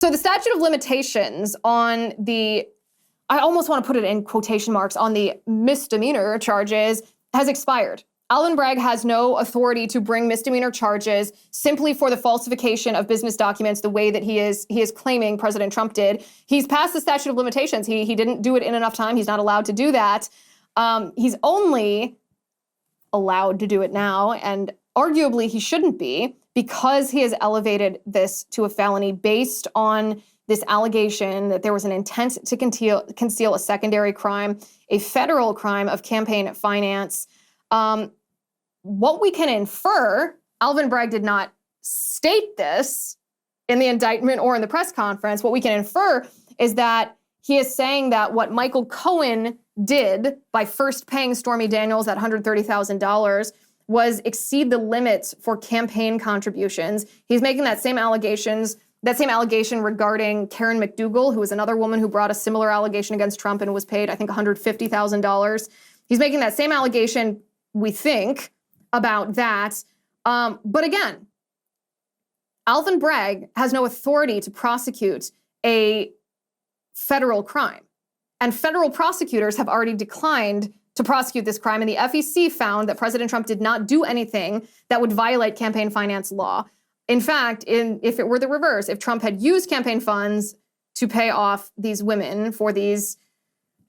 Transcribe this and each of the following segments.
So the statute of limitations on I almost want to put it in quotation marks, on the misdemeanor charges has expired. Alvin Bragg has no authority to bring misdemeanor charges simply for the falsification of business documents the way that he is claiming President Trump did. He's passed the statute of limitations. He didn't do it in enough time. He's not allowed to do that. He's only allowed to do it now, and arguably he shouldn't be, because he has elevated this to a felony based on this allegation that there was an intent to conceal a secondary crime, a federal crime of campaign finance. What we can infer, Alvin Bragg did not state this in the indictment or in the press conference. What we can infer is that he is saying that what Michael Cohen did by first paying Stormy Daniels that $130,000 was exceed the limits for campaign contributions. He's making that same allegation regarding Karen McDougal, who was another woman who brought a similar allegation against Trump and was paid, I think, $150,000. He's making that same allegation, we think, about that. But again, Alvin Bragg has no authority to prosecute a federal crime. And federal prosecutors have already declined to prosecute this crime. And the FEC found that President Trump did not do anything that would violate campaign finance law. In fact, if it were the reverse, if Trump had used campaign funds to pay off these women for these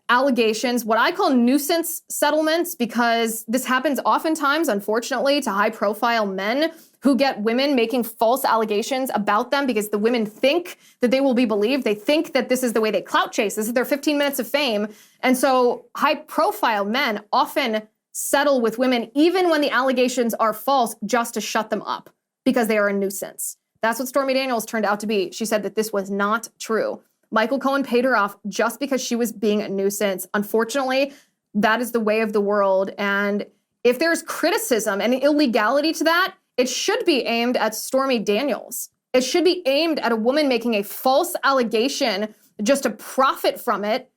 allegations, what I call nuisance settlements, because this happens oftentimes, unfortunately, to high-profile men who get women making false allegations about them because the women think that they will be believed. They think that this is the way they clout chase. This is their 15 minutes of fame. And so high-profile men often settle with women even when the allegations are false, just to shut them up because they are a nuisance. That's what Stormy Daniels turned out to be. She said that this was not true. Michael Cohen paid her off just because she was being a nuisance. Unfortunately, that is the way of the world. And if there's criticism and illegality to that, it should be aimed at Stormy Daniels. It should be aimed at a woman making a false allegation just to profit from it,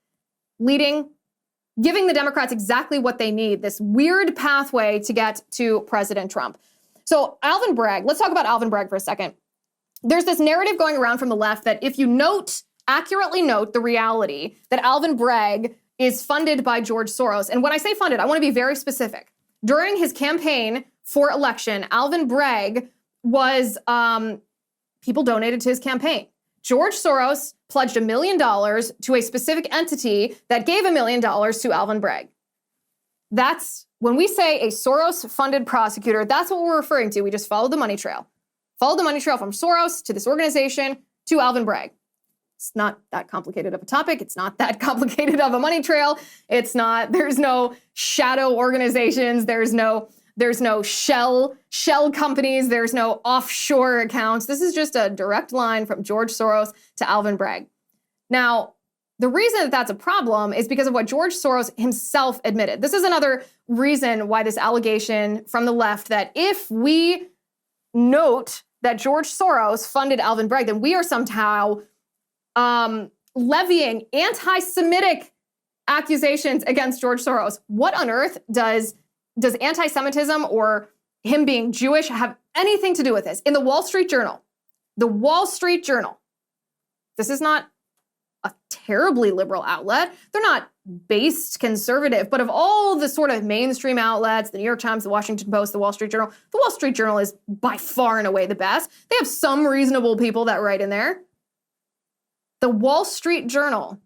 giving the Democrats exactly what they need, this weird pathway to get to President Trump. So Alvin Bragg, let's talk about Alvin Bragg for a second. There's this narrative going around from the left that if you accurately note the reality that Alvin Bragg is funded by George Soros. And when I say funded, I want to be very specific. During his campaign for election, Alvin Bragg was, people donated to his campaign. George Soros pledged $1 million to a specific entity that gave $1 million to Alvin Bragg. That's, when we say a Soros-funded prosecutor, that's what we're referring to. We just followed the money trail. Followed the money trail from Soros to this organization to Alvin Bragg. It's not that complicated of a topic. It's not that complicated of a money trail. There's no shadow organizations. There's no shell companies. There's no offshore accounts. This is just a direct line from George Soros to Alvin Bragg. Now, the reason that that's a problem is because of what George Soros himself admitted. This is another reason why this allegation from the left that if we note that George Soros funded Alvin Bragg, then we are somehow levying anti-Semitic accusations against George Soros. What on earth does anti-Semitism or him being Jewish have anything to do with this? In the Wall Street Journal, this is not a terribly liberal outlet. They're not based conservative, but of all the sort of mainstream outlets, the New York Times, the Washington Post, the Wall Street Journal is by far and away the best. They have some reasonable people that write in there. The Wall Street Journal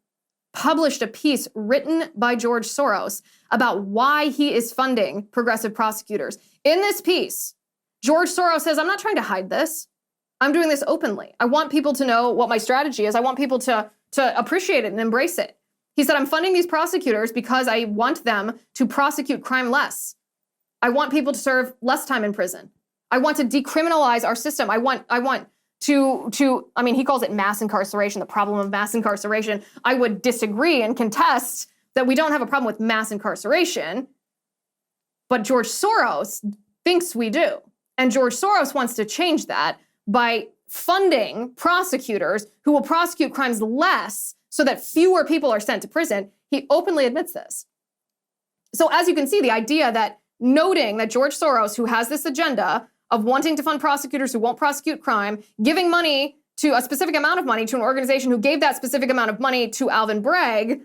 published a piece written by George Soros about why he is funding progressive prosecutors. In this piece, George Soros says, I'm not trying to hide this. I'm doing this openly. I want people to know what my strategy is. I want people to appreciate it and embrace it. He said, I'm funding these prosecutors because I want them to prosecute crime less. I want people to serve less time in prison. I want to decriminalize our system. I want to he calls it mass incarceration, the problem of mass incarceration. I would disagree and contest that we don't have a problem with mass incarceration, but George Soros thinks we do. And George Soros wants to change that by funding prosecutors who will prosecute crimes less so that fewer people are sent to prison. He openly admits this. So as you can see, the idea that noting that George Soros, who has this agenda of wanting to fund prosecutors who won't prosecute crime, giving money to a specific amount of money to an organization who gave that specific amount of money to Alvin Bragg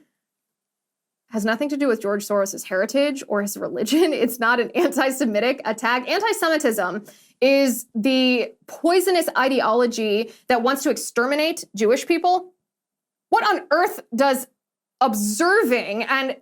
has nothing to do with George Soros' heritage or his religion. It's not an anti-Semitic attack. Anti-Semitism is the poisonous ideology that wants to exterminate Jewish people. What on earth does observing and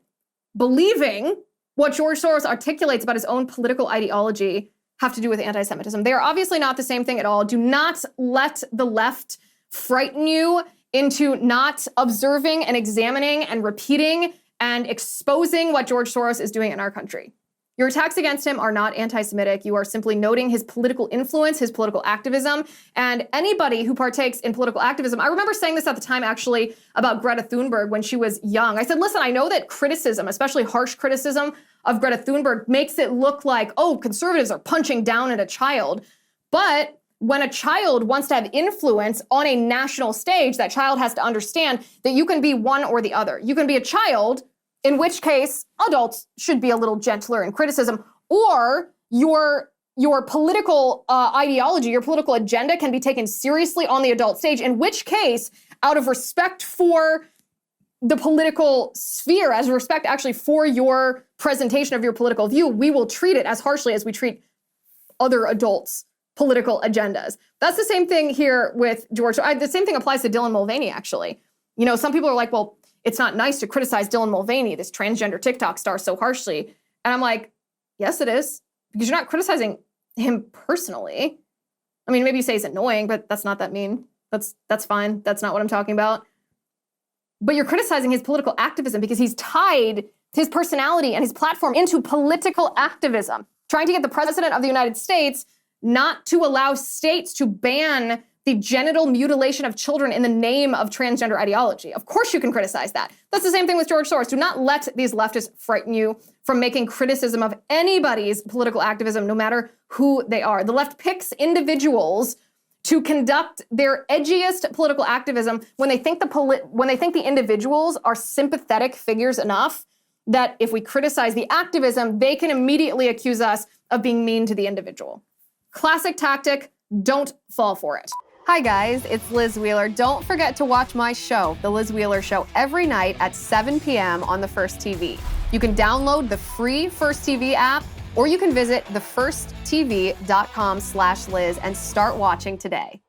believing what George Soros articulates about his own political ideology have to do with anti-Semitism? They are obviously not the same thing at all. Do not let the left frighten you into not observing and examining and repeating and exposing what George Soros is doing in our country. Your attacks against him are not anti-Semitic. You are simply noting his political influence, his political activism, and anybody who partakes in political activism. I remember saying this at the time, actually, about Greta Thunberg when she was young. I said, listen, I know that criticism, especially harsh criticism of Greta Thunberg, makes it look like, oh, conservatives are punching down at a child. But when a child wants to have influence on a national stage, that child has to understand that you can be one or the other. You can be a child, in which case adults should be a little gentler in criticism, or your political ideology, your political agenda can be taken seriously on the adult stage, in which case, out of respect for the political sphere, as respect actually for your presentation of your political view, we will treat it as harshly as we treat other adults' political agendas. That's the same thing here with George. The same thing applies to Dylan Mulvaney, actually. You know, some people are like, well, it's not nice to criticize Dylan Mulvaney, this transgender TikTok star, so harshly. And I'm like, yes, it is, because you're not criticizing him personally. I mean, maybe you say he's annoying, but that's not that mean. That's fine. That's not what I'm talking about. But you're criticizing his political activism because he's tied his personality and his platform into political activism, trying to get the president of the United States not to allow states to ban the genital mutilation of children in the name of transgender ideology. Of course you can criticize that. That's the same thing with George Soros. Do not let these leftists frighten you from making criticism of anybody's political activism, no matter who they are. The left picks individuals to conduct their edgiest political activism when they think the individuals are sympathetic figures enough that if we criticize the activism, they can immediately accuse us of being mean to the individual. Classic tactic, don't fall for it. Hi guys, it's Liz Wheeler. Don't forget to watch my show, The Liz Wheeler Show, every night at 7 p.m. on the First TV. You can download the free First TV app, or you can visit thefirsttv.com/Liz and start watching today.